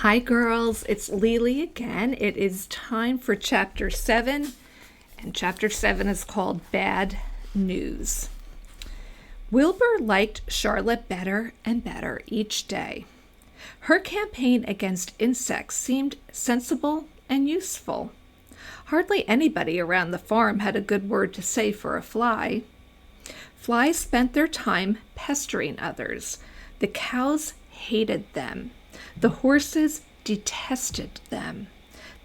Hi, girls. It's Lily again. It is time for Chapter 7, and Chapter 7 is called Bad News. Wilbur liked Charlotte better and better each day. Her campaign against insects seemed sensible and useful. Hardly anybody around the farm had a good word to say for a fly. Flies spent their time pestering others. The cows hated them. The horses detested them.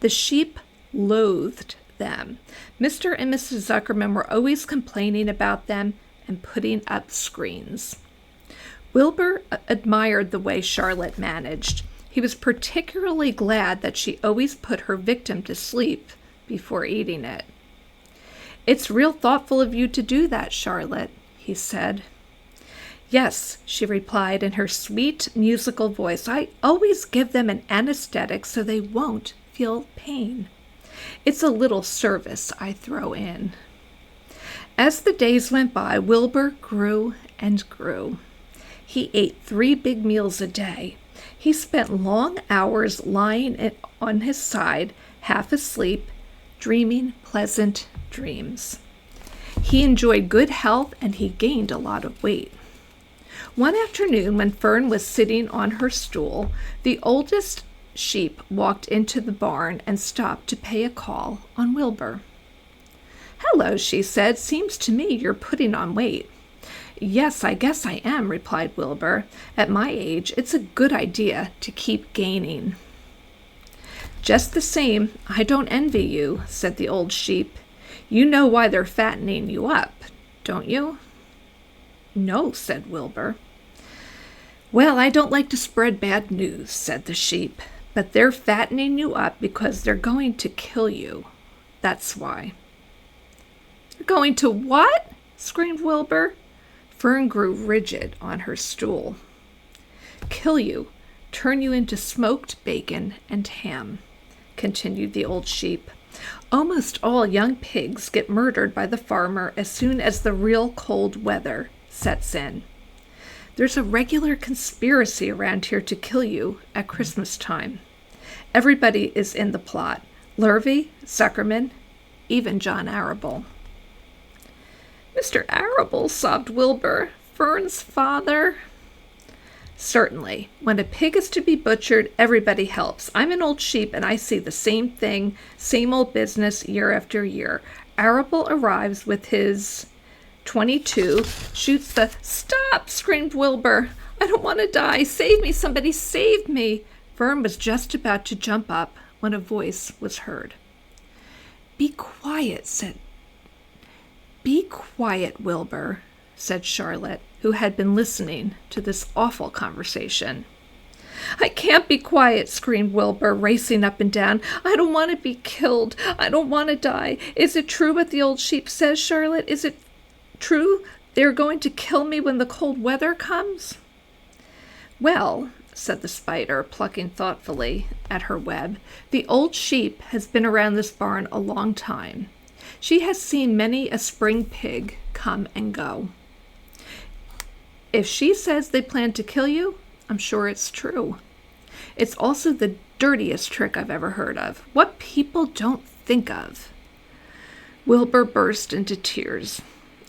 The sheep loathed them. Mr. and Mrs. Zuckerman were always complaining about them and putting up screens. Wilbur admired the way Charlotte managed. He was particularly glad that she always put her victim to sleep before eating it. "It's real thoughtful of you to do that, Charlotte," he said. "Yes," she replied in her sweet musical voice. "I always give them an anesthetic so they won't feel pain. It's a little service I throw in." As the days went by, Wilbur grew and grew. He ate 3 big meals a day. He spent long hours lying on his side, half asleep, dreaming pleasant dreams. He enjoyed good health and he gained a lot of weight. One afternoon, when Fern was sitting on her stool, the oldest sheep walked into the barn and stopped to pay a call on Wilbur. "Hello," she said. "Seems to me you're putting on weight." "Yes, I guess I am," replied Wilbur. "At my age, it's a good idea to keep gaining." "Just the same, I don't envy you," said the old sheep. "You know why they're fattening you up, don't you?" "No," said Wilbur. "Well, I don't like to spread bad news," said the sheep, "but they're fattening you up because they're going to kill you. That's why." "They're going to what?" screamed Wilbur. Fern grew rigid on her stool. "Kill you, turn you into smoked bacon and ham," continued the old sheep. "Almost all young pigs get murdered by the farmer as soon as the real cold weather sets in. There's a regular conspiracy around here to kill you at Christmas time. Everybody is in the plot. Lurvy, Zuckerman, even John Arable." "Mr. Arable," sobbed Wilbur. "Fern's father." "Certainly. When a pig is to be butchered, everybody helps. I'm an old sheep and I see the same thing, same old business year after year. Arable arrives with his .22, shoots the—" "Stop!" screamed Wilbur. "I don't want to die. Save me, somebody, save me." Fern was just about to jump up when a voice was heard. Be quiet, Wilbur," said Charlotte, who had been listening to this awful conversation. "I can't be quiet," screamed Wilbur, racing up and down. "I don't want to be killed. I don't want to die. Is it true what the old sheep says, Charlotte? Is it true they're going to kill me when the cold weather comes?" "Well," said the spider, plucking thoughtfully at her web, "the old sheep has been around this barn a long time. She has seen many a spring pig come and go. If she says they plan to kill you, I'm sure it's true. It's also the dirtiest trick I've ever heard of. What people don't think of." Wilbur burst into tears.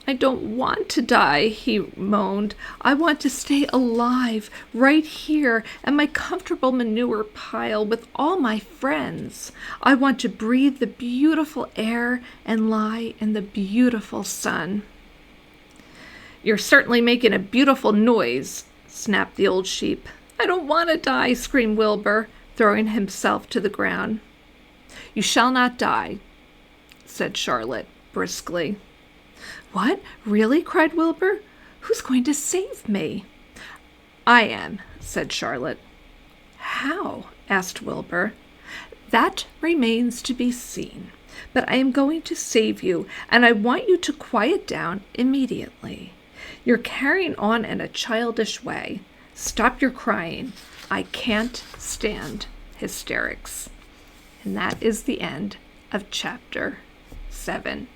"I don't want to die," he moaned. "I want to stay alive right here at my comfortable manure pile with all my friends. I want to breathe the beautiful air and lie in the beautiful sun." "You're certainly making a beautiful noise," snapped the old sheep. "I don't want to die," screamed Wilbur, throwing himself to the ground. "You shall not die," said Charlotte briskly. "What? Really?" cried Wilbur. "Who's going to save me?" "I am," said Charlotte. "How?" asked Wilbur. "That remains to be seen. But I am going to save you, and I want you to quiet down immediately. You're carrying on in a childish way. Stop your crying. I can't stand hysterics." And that is the end of Chapter 7.